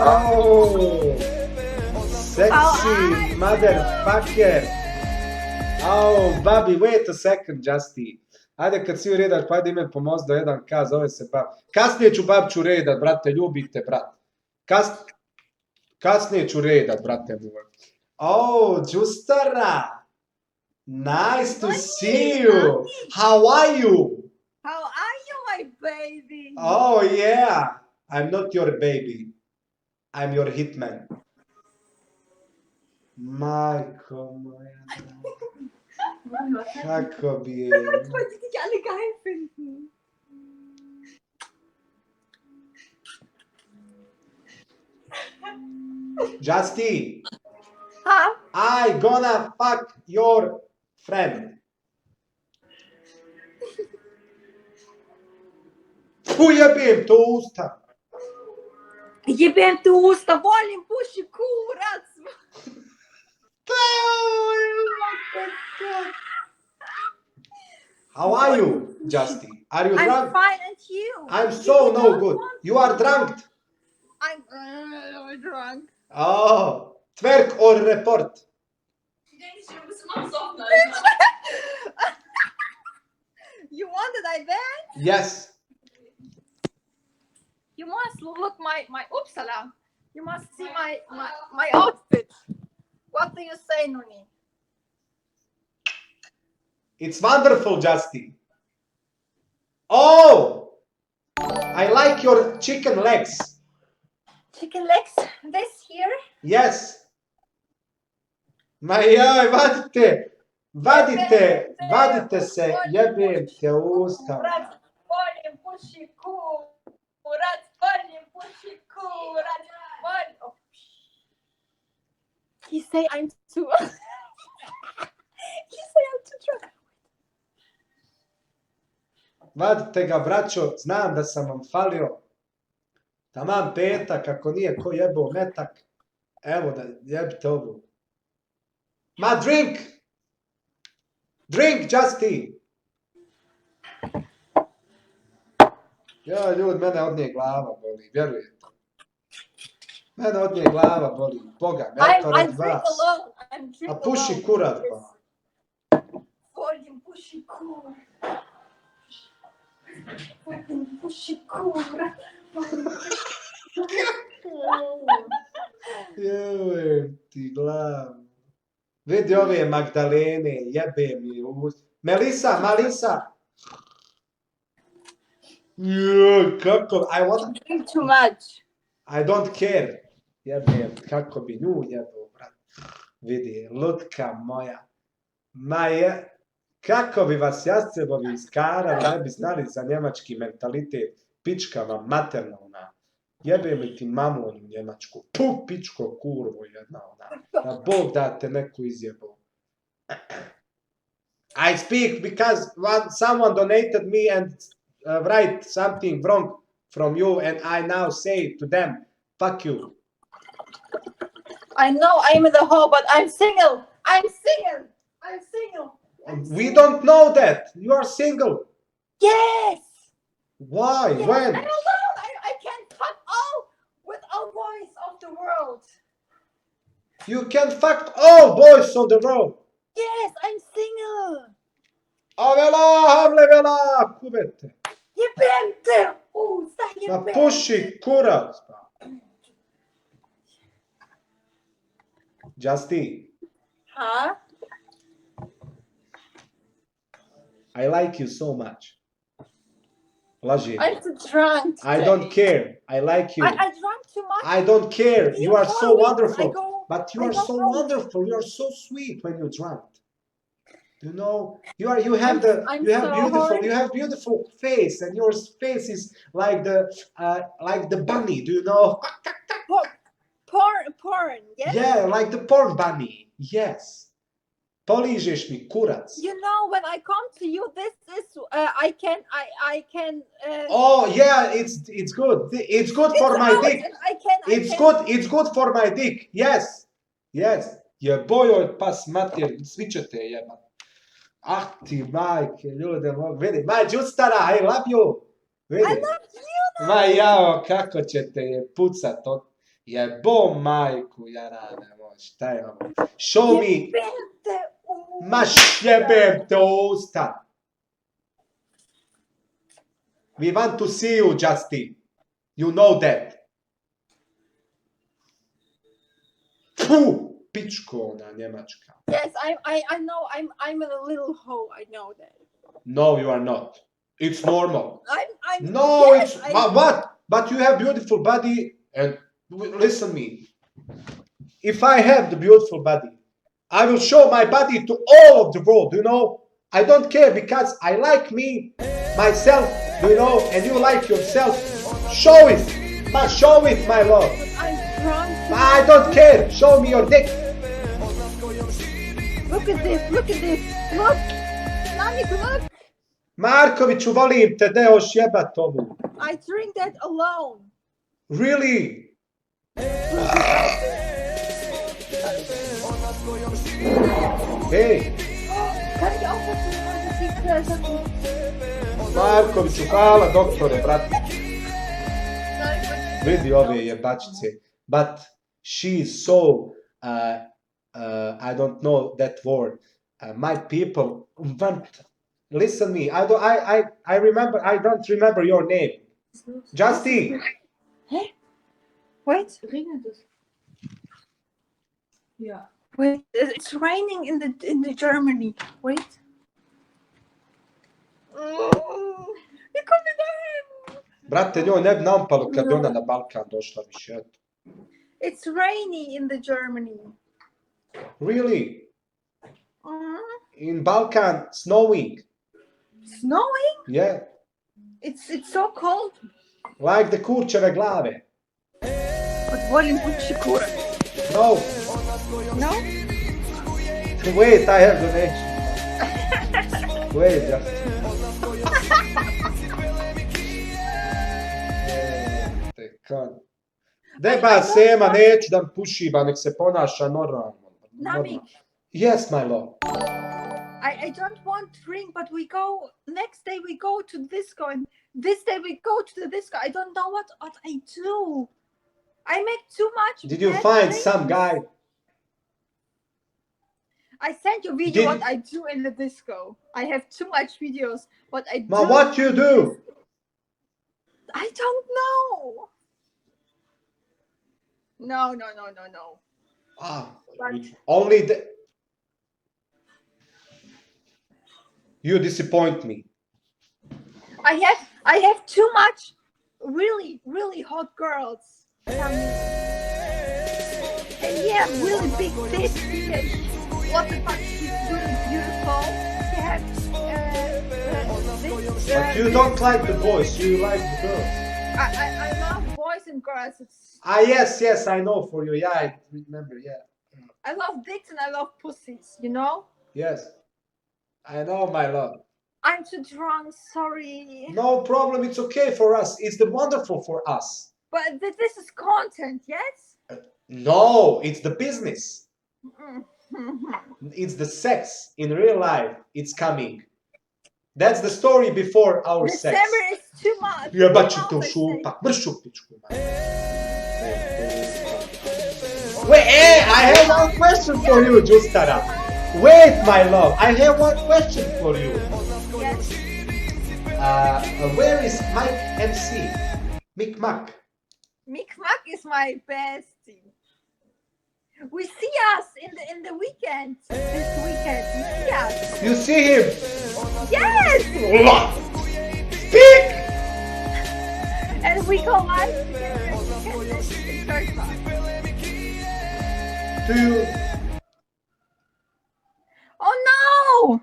Oh, sexy motherfucker. Oh, babi, wait a second, Justy. Ajde kad si u redaš, pa ajde ime pomoz do 1K, zove se bab. Kasnije ću babću redat, brate, ljubite, brat. Kasnije ću redat, brate moj. Oh, Justara. Nice to see you. How are you? How are you, my baby? Oh, yeah. I'm not your baby. I'm your hitman. Majko moja. Kako bi je... Das wollte ich dich alle geil finden. Justy, Huh? I gonna fuck your friend. Ujebim to usta. Jebem tu usta, volim puši kurac. How are you, Justy? Are you I'm drunk? fine, and you? I'm so no good. You are drunk. I'm drunk. Oh, twerk or report. You want that I dance? Yes. You must look my upsala. You must see my outfit. What do you say, Nuni? It's wonderful, Justy. Oh, I like your chicken legs. Chicken legs? This here? Yes. Ma jaj, vadite se, jebem te usta. Volim puši kurac, volim puši kurac, volim... Oh. He say I'm too... He say I'm too drunk. Vadite ga, braćo, znam da sam vam falio. Taman petak, ako nije ko jebao metak. Evo da jebite ovu. Ma drink! Drink, Justy! Ja, ljud, mene od nje glava boli, vjerujete. Mene od nje glava boli, Boga, ja to I red drink vas. alone. I'm drink A puši alone. kurat, pa. Volim puši kurac. Volim puši kurac. Joj, ti glavu. Vidi ove Magdalene, jebe mi ust. Melisa, Malisa. Joj, kako, Drink too much. I don't care. Jebem, kako bi nju jebao, brat. Vidi, lutka moja. Ma je, kako bi vas jascebovi iskarali, ne bi znali za njemački mentalitet. Pička vam materna ona. Jebem li ti mamu onu njemačku. Puh, pičko, kurvo jedna ona. Da Bog da te neku izjebao. I speak because someone donated me and write something wrong from you and I now say to them, fuck you. I know I'm the hoe, but I'm single. I'm single. I'm single. We don't know that. You are single. Yes. Why? Yes. When? I don't know. I can fuck all with all boys of the world. You can fuck all boys on the road. Yes, I'm single. Avela, havle vela, kubete. Jebem te usta, Ma jebem. puši kurac. Justy, Huh? I like you so much. Laži. I'm too drunk. I today. don't care. I like you. I drank too much. I don't care. You are so wonderful. But you I are don't so know. wonderful. You are so sweet when you're drunk. You know, you have beautiful face, and your face is like the bunny. Do you know? Porn, yes? Yeah, like the porn bunny. Yes. Poližeš mi kurac. You know, when I come to you, this is I can. Oh yeah, it's good. It's good for my dick. It's good for my dick. Yes. Jebojoj pas mater, svi ćete jebat. Ah ti majke, ljude mogu. Vidi, ma Đustara, I love you. Vidi. I love you. Ma jao, kako ćete je pucat. Jebo majku, jarane moj, šta je ovo? Show me, Jebente u... ma jebem te u usta. We want to see you, Justin. You know that. Puh, pičko ona njemačka. Yes, I know. I'm a little hoe. I know that. No, you are not. It's normal. I'm. No, yes, it's what? But you have beautiful body and listen me. If I have the beautiful body, I will show my body to all of the world, you know? I don't care because I like me, myself, you know, and you like yourself. Show it. Ma, show it, my love. I'm drunk. I don't care. Show me your dick. Look at this. Look at this. Look. Namik, look. Markoviću, volim te, da još jebat ovu. I drink that alone. Really? Hey, Kan je opet možda ti Markoviću, hvala doktore, brate. Vidi ove jebačice. But she is so, I don't know that word. My people want, listen me, I remember, I don't remember your name. Justin. Wait. Regnet es? Ja. Wait. It's raining in the Germany. Wait. Je kom je dahin? Brate, njoj ne bi nampalo kad bi ona na Balkan došla više. Eto. It's rainy in the Germany. Really? Mhm. In Balkan, snowing? Snowing? Yeah. It's so cold. Like the kurčeve glave. Volim pući kurac. No. No? Wait, I have donation. Wait, just. Deba Sema, neću da mi puši, ba nek se ponaša normalno. Namik. Yes, my love. I don't want drink, but we go, next day we go to disco, and this day we go to the disco. I don't know what I do. I make too much. Did you bad find things. some guy? I sent you video Did- what I do in the disco. I have too much videos. What I do. Ma, what you do? I don't know. No. Ah, But only the... You disappoint me. I have too much really, really hot girls. And yeah, really big tits. What the fuck? She's really beautiful. She has this. But you don't like the boys, you like the girls. I love boys and girls. Ah, yes, I know for you. Yeah, I remember, yeah. I love dicks and I love pussies. You know. Yes. I know, my love. I'm too drunk. Sorry. No problem, it's okay for us. It's the wonderful for us. But this is content, yes. No, it's the business. Mm. It's the sex in real life. It's coming. That's the story before our sex. December is too much. Jebaćete u šupa. Mršu pičku. Wait, I have one question for you, Justara. Wait, my love. I have one question for you. Yes. Where is Mike MC? Mick Mac. Mick Mac is my bestie. We see us in the weekend. This weekend, we see us. You see him? Yes. Speak! And we go live together in Thursday. Do you? Oh no!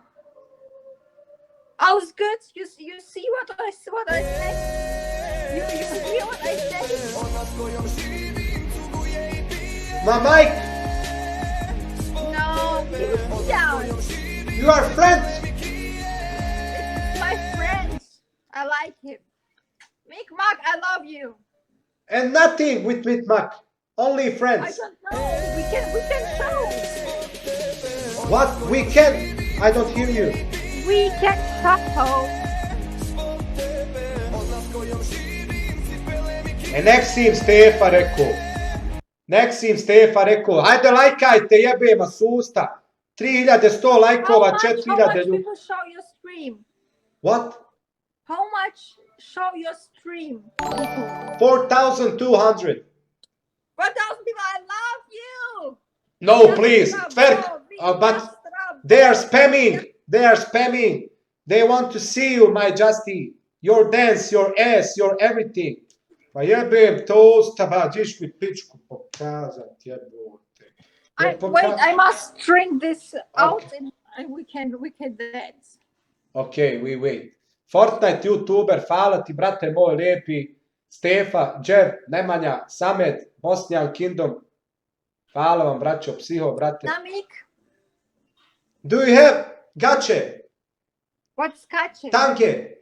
I was good. You see what I say? You hear what I say? My Mike, No, we see us. you are friends. It's my friend. I like him. Mick Mac, I love you. And nothing with Mick Mac. Only I friends. don't know. We can show. What? We can? I don't hear you. We can show. And next team, Stefa rekao. Nek si im Stefa rekao, hajde lajkajte, jebema susta. 3100 lajkova, How 4000 much ljudi. people show your stream? What? How much show your stream? 4200. 1,000 people, I love you. No, please. Tverk. But they are spamming. They are spamming. They want to see you, my Justy. Your dance, your ass, your everything. Pa jebem tosta, pa ćeš mi pičku pokazat, jebote. Wait, I must string this out and we can dance. Okay, we wait. Fortnite YouTuber, hvala ti, brate moj lijepi. Stefa, Jeff, Nemanja, Samet, Bosnian Kingdom. Hvala vam, braćo, psiho, brate. Namik, Do you have gače? what's gače? Tanke?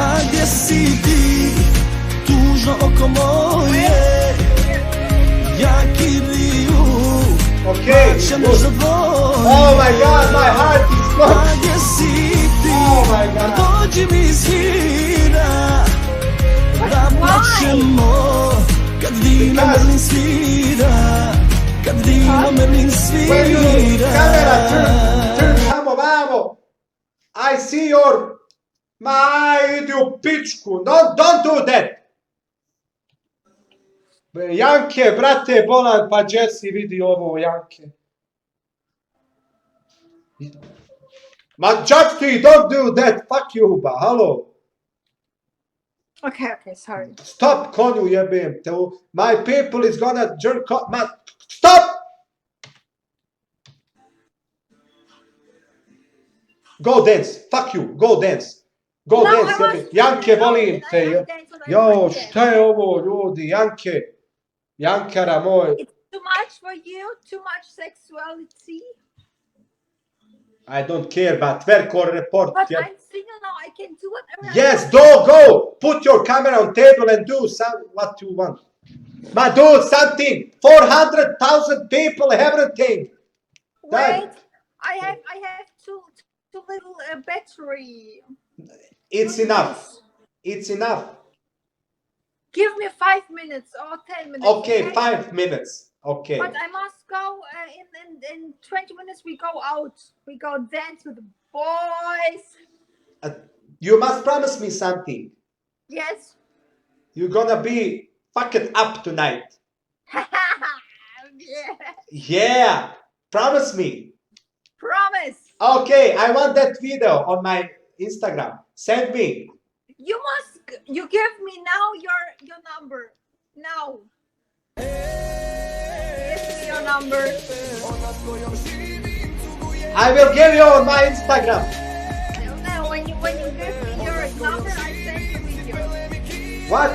A gdje si ti, tužno oko moje, jaki viju, Okay, plaćem good. za dvoje. Oh my god, my heart is A not. gdje si ti, Oh my god. dođi mi svira, da plaćemo, kad vino Because- Merlin svira, kad vino Merlin When you svira. camera turn tamo vamo, I see your. Ma, idi u pičku. Don't do that. Janke, brate, bolan, pa Jesse vidi ovo, Janke. Ma, Justy, don't do that. Fuck you, ba, halo. Okay, sorry. Stop, konju jebem te. My people is gonna jerk off. Ma, stop! Go dance. Fuck you. Go dance. Go No, dance. I was- Jebem. Janke, No, volim I te. dance when I Jo, like it. šta je ovo, ljudi? Janke. Jankara moj. It's too much for you, too much sexuality. I don't care, but twerk or report. But Yeah. I'm single now, I can do whatever I Yes, want. go. Put your camera on table and do what you want. Ma, do something. 400,000 people, everything. Wait, I have too little battery. It's enough. It's enough. Give me 5 minutes or 10 minutes. Okay, 5 minutes. Okay. But I must go in 20 minutes. We go out. We go dance with the boys. You must promise me something. Yes. You're gonna be fucking up tonight. Yeah. Yeah. Promise me. Promise. Okay, I want that video on my Instagram. Send me. You give me now your number. Now. Give me your number. I will give you on my Instagram. No, when you give me your number, I send you videos. What?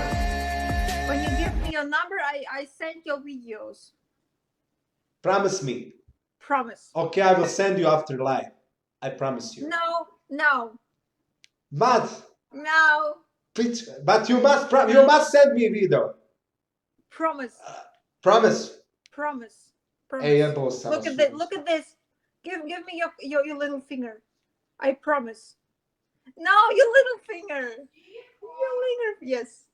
When you give me your number, I send your videos. Promise me. Promise. Okay, I will send you after live. I promise you. No. But, but you must send me video. Promise. Promise. Promise. Hey, yeah, boss. Look at this. Look at this. Give me your little finger. I promise. No, your little finger. Your finger. Yes.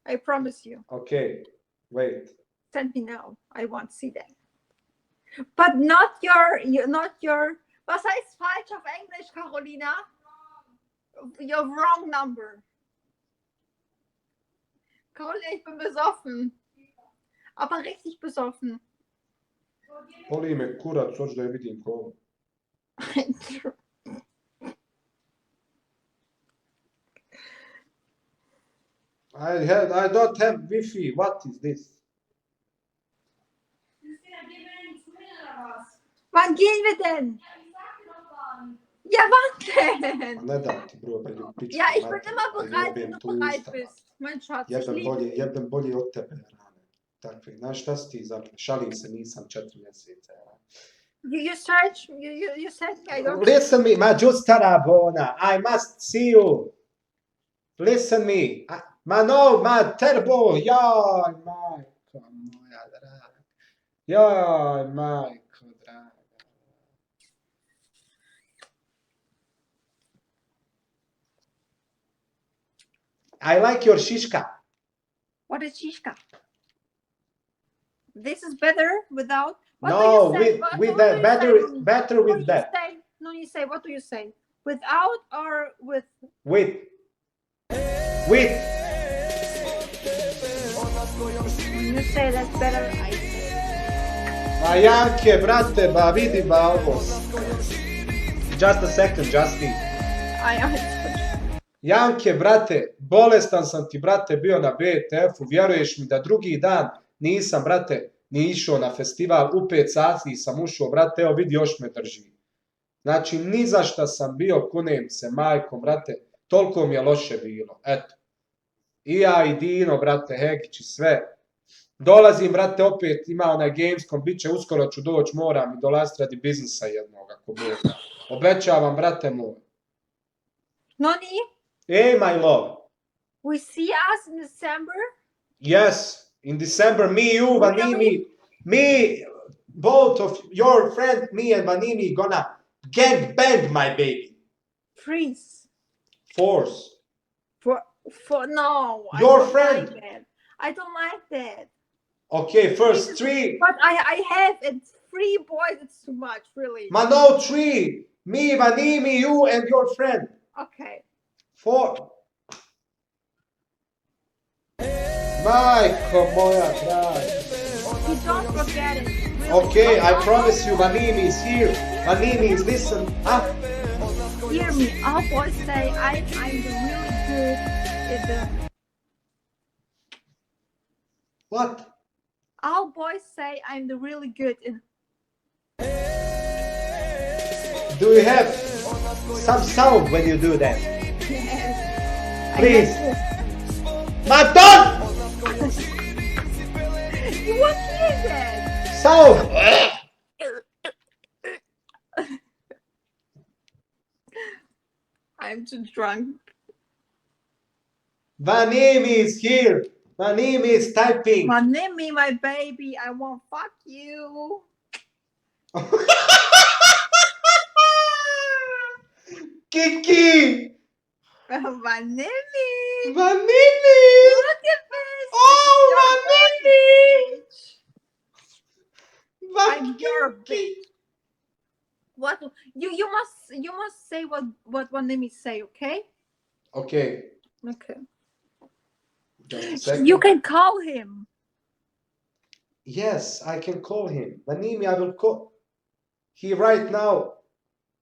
I promise you. Okay, wait. Send me now. I want to see that. But not your. Was heißt falsch auf Englisch, Carolina? Your wrong number. Carolina, ich bin besoffen. Aber richtig besoffen. Boli me kurac, hoću da je vidim ko. I don't have Wi-Fi. What is this? Wann gehen wir denn? Ja, wann denn? Ne dam ti bro, pred pičku. Ja, ich bin immer bereit, wenn du bereit bist. Mein Schatz, ich liebe dich. Jebem bolji od tebe, rane. Takve, znaš šta si ti zapravo? Šalim se, nisam 4 mjeseca. You search, you said I don't. Listen me, ma giusta Rabona. I must see you. Listen me. Ma no, ma terbo. Jaj, majko moja draga. Jaj, majko draga. I like your shishka. What is Shishka? This is better without. What No, do you say? with What do that. you Better, say? better What with do you that. say? No, you say. What do you say? Without or with? With. When you say that's better, I say. Ma Janke, brate, ba vidi ba ovo. Just a second, Justin. I am. Janke, brate, bolestan sam ti, brate, bio na BTF-u, vjeruješ mi da drugi dan nisam, brate, ni išao na festival, u 5 sati sam ušao, brate, evo vidi, još me drži. Znači, ni za šta sam bio, kunem se, majkom, brate, toliko mi je loše bilo, eto. I ja, i Dino, brate, Hegić i sve. Dolazim, brate, opet ima onaj Gamescom, bit će, uskoro ću doći, moram i dolaziti radi biznisa jednog, ako bude. Obećavam, brate moj. Noni, Hey, my love. we see us in December. Yes, in December, me, you, Vanimi, Really? me, both of your friend, me and Vanimi gonna gang bang my baby. Freeze. Force. For no. I Your don't friend. Like that. I don't like that. Okay, first 3. But I have it. 3 boys. It's too much, really. Ma no, 3. Me, Vanimi, you, and your friend. Okay. 4. Majko moja draga. You don't forget it. Really. Okay, I promise you, Vanimi is here. Vanimi is listen. Ah, Hear me. Our boys say I'm the really good at the. what? Our boys say I'm the really good in. Do you have some sound when you do that? Yes. Please. I like Maton! this. You won't hear that. Sound! I'm too drunk. Vanimi is here. Vanimi is typing. My name, me, my baby. I won't fuck you. Kiki! My name. Vanimi! Look at this. Oh, This is your Vanimi! I'm your bitch. What you must say what Vanimi say, okay? Okay. Okay. Just a second. You can call him. Yes, I can call him. Vanimi, I will call. He right now.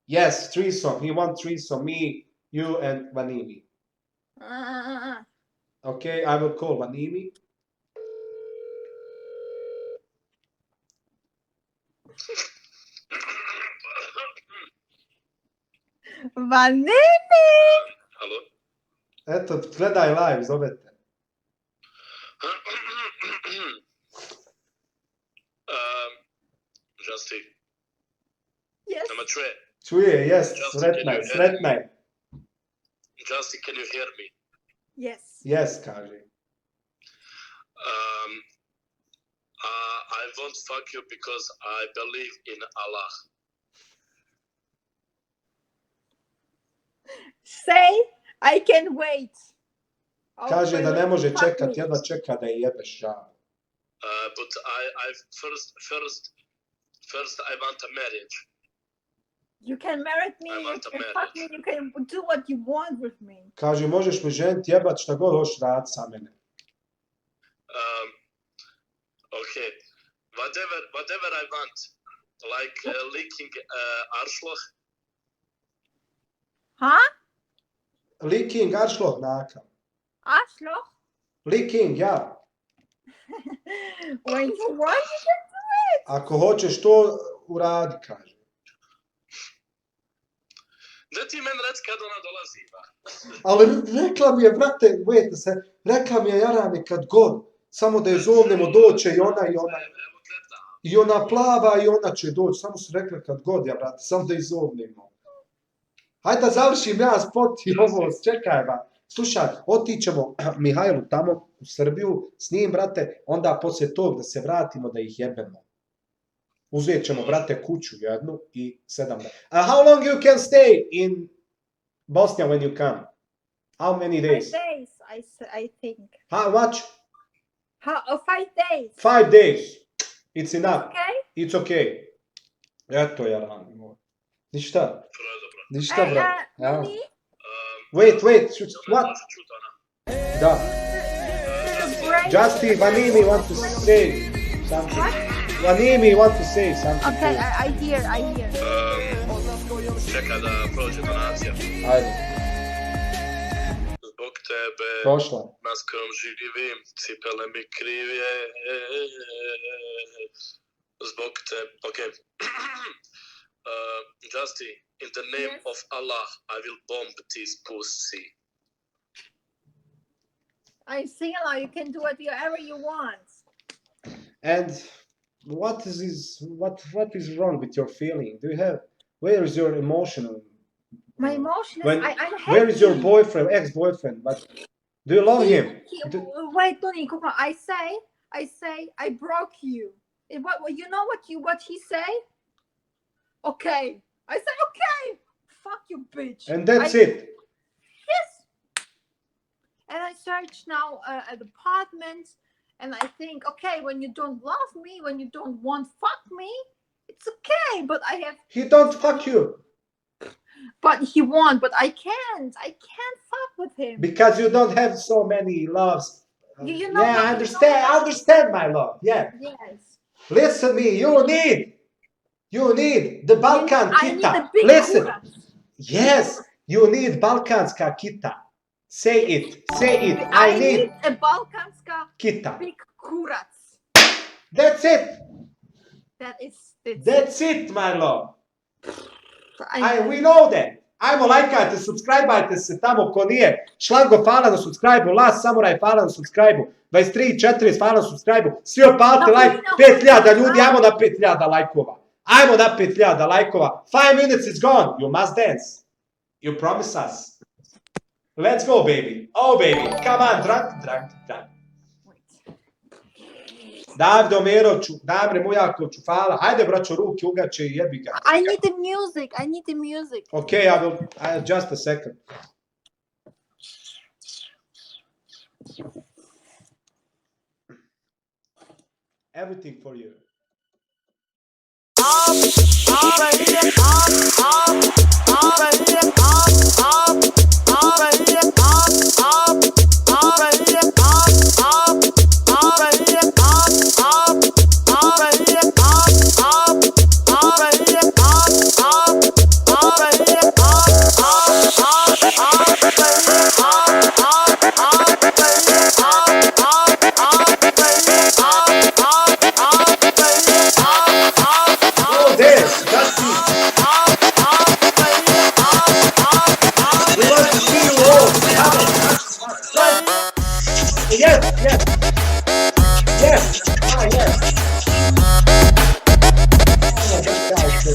Yes, threesome. He wants threesome. Me, you, and Vanimi. Okay, I will call Vanimi. Vanimi. Halo? Eto, gledaj live, zovete. Justy, Yes. number 3. Čuje, yes, Just sretnaj, kidding. sretnaj. Justy, can you hear me? Yes. Yes, kaže. I won't fuck you because I believe in Allah. Say I can wait. Kaže da ne može Fuck čekat, me. jedva čeka da je jebeš žal. But I first I want a marriage. You can marry me, I you want a can marriage. fuck me, you can do what you want with me. Kaže, možeš me ženiti, jebat šta god hoš rad sa mene. Okay, whatever I want, like licking arschloch. Huh? Licking, aršloh, nakav. Arschloch? Licking, ja. When you want, you can do it. Ako hoćeš to, uradi, kaže. Da ti meni reci kad ona dolazi, ba. Ali rekla mi je, brate, uvijete se, rekla mi je Jarane kad god, samo da je zovnemo, doće i ona, Evo gleda. i ona plava i ona će doći, samo su rekli kad god, ja, brate, samo da je zovnemo. Hajde da završim ja spot i ovo, čekaj, ba. Slušaj, otićemo Mihajlu tamo u Srbiju s njim, brate, onda poslije tog da se vratimo da ih jebemo. Uzet ćemo, brate, kuću jednu i 7 dana. How long you can stay in Bosnia when you come? How many 5 days? days, I think. How much? 5 days. 5 days. It's enough. Okay? It's okay. Eto, Jaran. Ništa. Dobro. Ništa, brat. Ja. Nuni, Wait, what? Može čut ona. Da. break. Justin, Vanimi want to say something. What? Vanimi want to say something. Okay, I hear. Čeka da prođe donacija. Ajde, Zbog tebe prošla. maskrom živim, cipele mi krivije. Zbog tebe, okay. Justy, in the name Yes. of Allah, I will bomb this pussy. I'm single. You can do whatever you want. And what is wrong with your feeling? Where is your emotional? My emotion is When- I'm happy. Where is your boyfriend, ex-boyfriend? But do you love him? Wait, Tony, come on. I say I broke you. What you know what he say? Okay. I say okay. Fuck you, bitch. And that's it. Yes. And I search now an apartment, and I think, okay, when you don't love me, when you don't want fuck me, it's okay. But I have, He don't fuck you but he won't. But I can't. I can't fuck with him. because you don't have so many loves. You know Yeah, what- I understand. I understand, my love. Yeah. Yes. Listen me. You need the Balkan I need kita. a big Listen. kurac. Yes, you need Balkanska kita. Say it. I need a Balkanska kita. big kurac. That's it. That's it, my love. We know that. Ajmo lajkajte, subscribeajte se tamo ko nije. Šlango hvala na subscribe-u, Las Samurai hvala na subscribe-u, 23, 40 hvala na subscribe-u. Svi opalite like, 5000 ljudi, ajmo na 5000 lajkova. Ajmo na 5000 lajkova. 5 minutes is gone. You must dance. You promise us. Let's go, baby. Oh, baby. Come on, drag. Davdo Meroću, Damre Mujakovću, hvala. Hajde, braćo, ruke ugače i jebi ga. I need the music. Okay, just a second. Everything for you. Oh, there, that's it. We want to see you all. Yes. Yes. Oh, that guy is the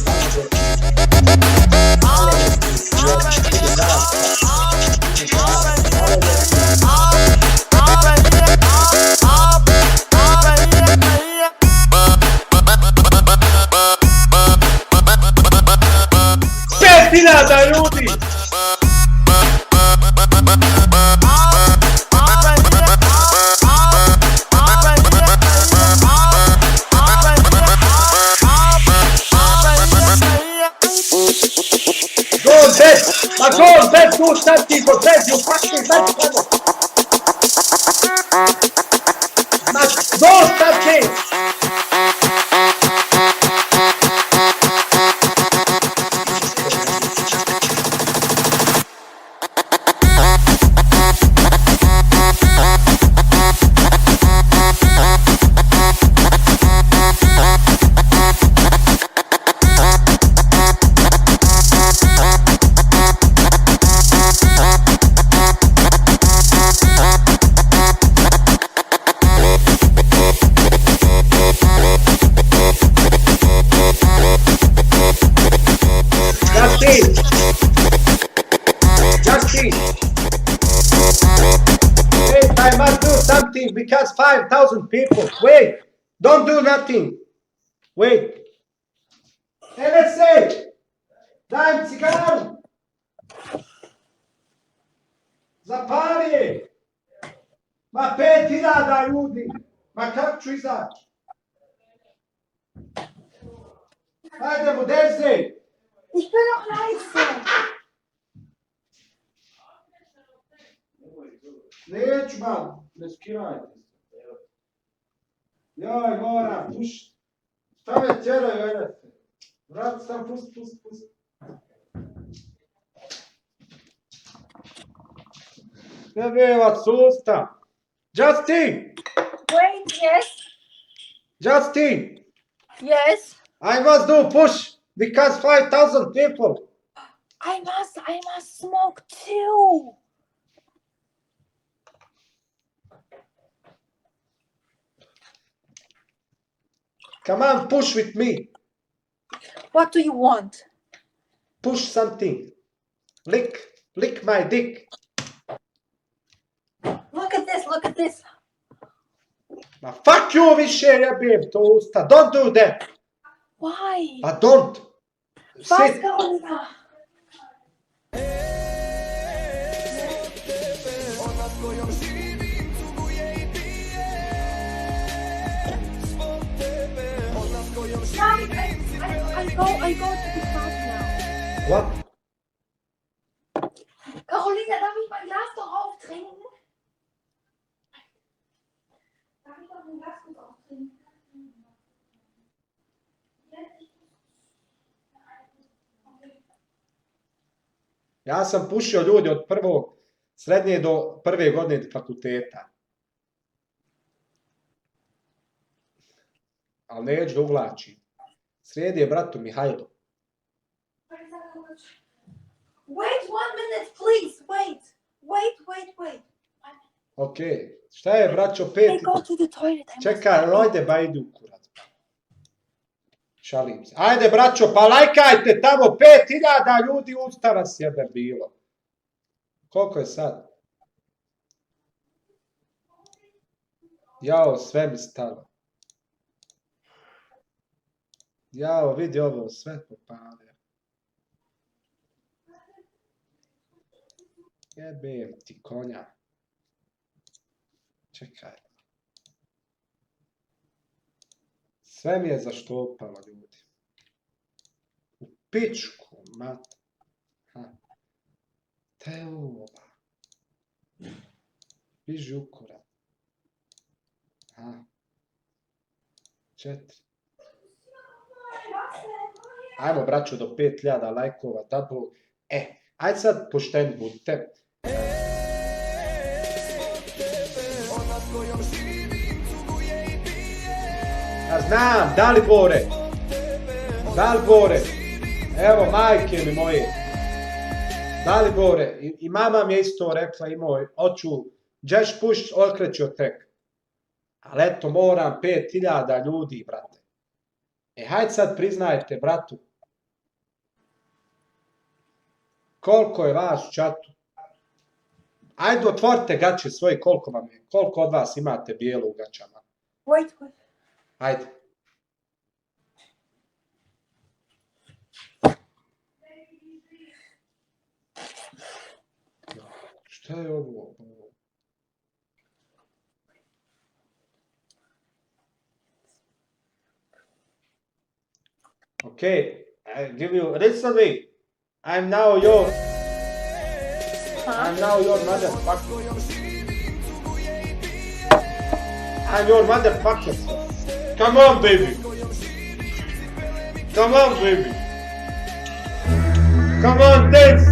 Petina ljudi! Go on bed! Ma go on bed, do something for bed, you fucking bed! Ma do something! Justin! Wait, I must do something because 5,000 people. Wait, don't do nothing. Wait. Hey, let's say, daj cigaru. Zapali. Ma 5,000 ljudi. Ma kako ću izaći? Ajde mu, desi! Ich bin noch leise. Neću mam, ne skirajte se. Joj, moram, puš. Šta me tjeraju, Enese? Vrat sam, pust. Ne bivat sustav. Justin! Wait, yes. Justin! Yes. I must do push because 5,000 people. I must smoke too. Come on, push with me. What do you want? Push something. Lick my dick. Look at this. Ma fuck you više jebim to usta. Don't do that. Why? Pa don't. Was, Sit. Carolina? I go to the club now. What? Carolina, darf ich mein Glas doch auftrinken? Darf ich doch ein Glas kurz auftrinken? Ja sam pušio ljudi od prvog srednje do prve godine fakulteta. Ali neću da uvlačim. Srijedi je bratu Mihajlo. Wait 1 minute, please. Wait. Ok, šta je braćo pet? I go to the toilet. Čekaj, ajde ba idu kurac. Šalim se. Ajde braćo, pa lajkajte tamo 5.000 ljudi usta vas jebe bilo. Koliko je sad? Jao, sve mi stalo. Jao, vidi ovo, sve popalio. Jebem ti konja. Čekaj. Sve mi je zaštopalo, ljudi. U pičku, mat. Te ova. Biži ukura. 4. Ajmo, braćo, do 5.000 lajkova, da Bog. Ajde sad pošteni budite. Ja znam, Dalibore, evo majke mi moje, Dalibore, i mama mi je isto rekla, imoj, oću, džeš puš, okreću tek. Ali eto, moram 5.000 ljudi, brate. Hajde sad priznajte, bratu, koliko je vas u čatu? Ajde, otvorite gaće svoje, koliko vam je, koliko od vas imate bijelo u gaćama. Wait. Ajde. Šta je ovo? Okay, I give you, listen me. I'm now your motherfucker. I'm your motherfucker. Come on, baby. Come on, dance.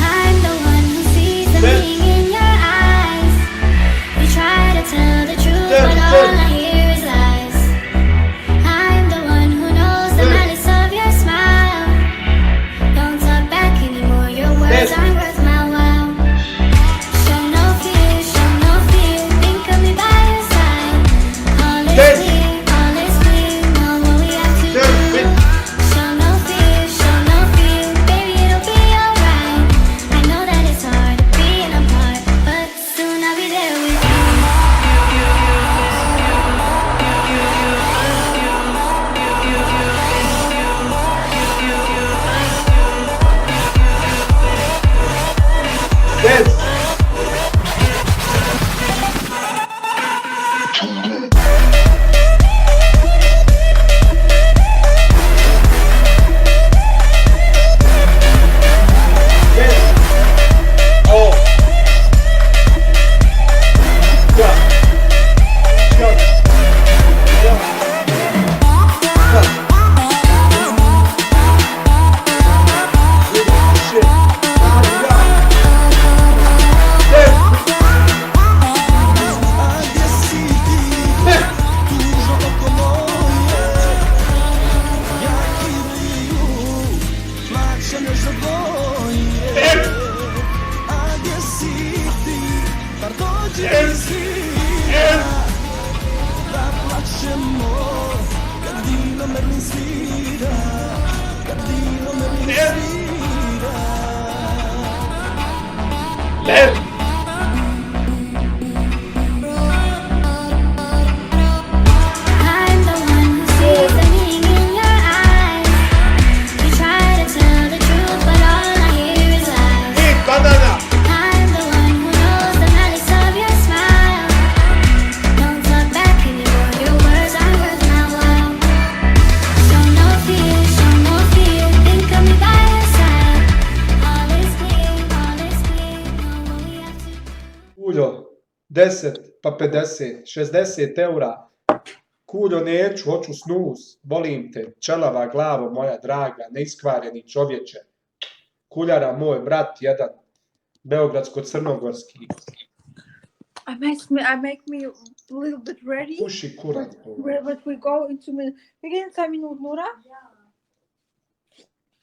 I'm the one who sees the meaning in your eyes. You try to tell the truth, but all I hear is lies. I'm the one who knows the malice of your smile. Don't talk back anymore, your words aren't worth my while. Show no fear, think of me by your side. All is clear. I'm the one who sees the meaning in your eyes. You try to tell the truth, but all I hear is lies. I'm the one who knows the malice of your smile. Don't talk back anymore, your words aren't worth my while. Show no fear, think of me by your side. All is clear, know what we have to do. Kuljo, 10, pa 50, 60 eura. Kuljo, neću, hoću snus. Volim te, čelava glavo moja draga, neiskvareni čovječe. Kuljara moj, brat jedan, beogradsko-crnogorski. I make me a little bit ready. Puši kurac. But we go into begin 5 minut Nura.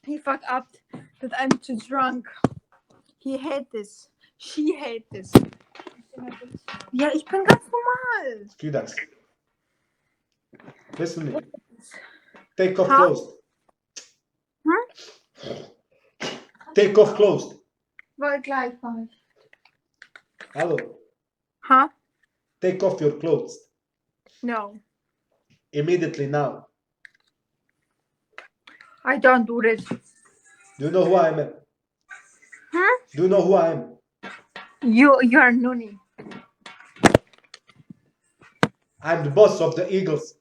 He fucked up that I'm too drunk. He hate this. She hate this. Ja, ich bin ganz normal. Skidaj se. Listen to me. Take off Huh? closed. Take off closed. War gleich mal. Hello. Huh? Take off your clothes. No, Immediately now. I don't do this. Do you know who I am? Huh? Do you know who I am? You are Nuni. I'm the boss of the Eagles.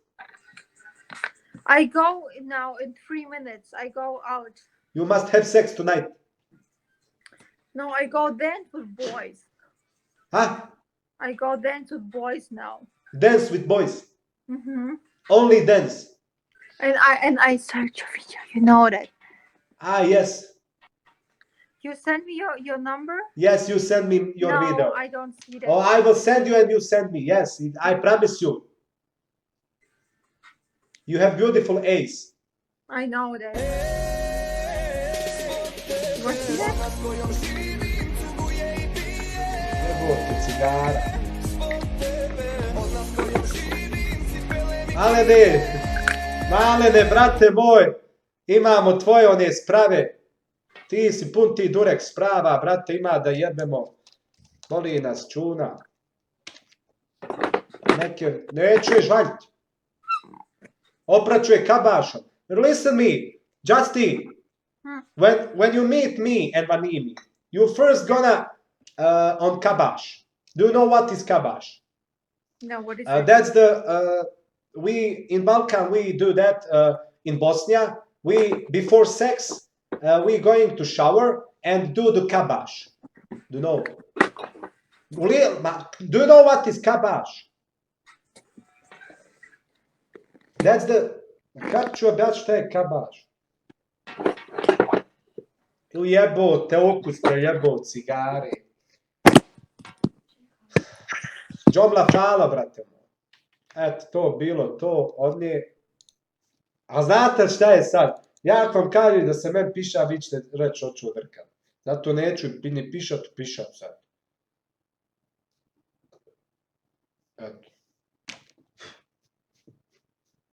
I go now in 3 minutes. I go out. You must have sex tonight. No, I go dance with boys. Huh? I go dance with boys now. Dance with boys. Mm-hmm. Only dance. And I search your video. You know that. Ah, yes. You send me your number? Yes, you send me your no, video. I don't see that. Oh, I will send you and you send me. Yes, I promise you. You have beautiful eyes. I know that. You want to see that? Evo ti cigara. Malene, brate moj, imamo tvoje one sprave. Ti si pun ti durek sprava, brate, ima da jebemo. Boli nas čuna. Neću je žvaljt. Opraću je kabašom. Listen me, Justy. When you meet me and Vanimi, you first gonna on kabash. Do you know what is kabash? No, what is it? That's we in Balkan we do that in Bosnia. We before sex we going to shower and do the kabash. Do you know? Do you know what is kabash? That's the. Kako ću objasniti šta je kabaš? Ujebote, okuste, jebo cigare. Džomla čala, brate moj. Eto, to bilo to od nje. A znate šta je sad? Ja ako vam kažem da se meni piša, vi ćete reći oću odrkam. Zato neću ni pišat sad. Eto.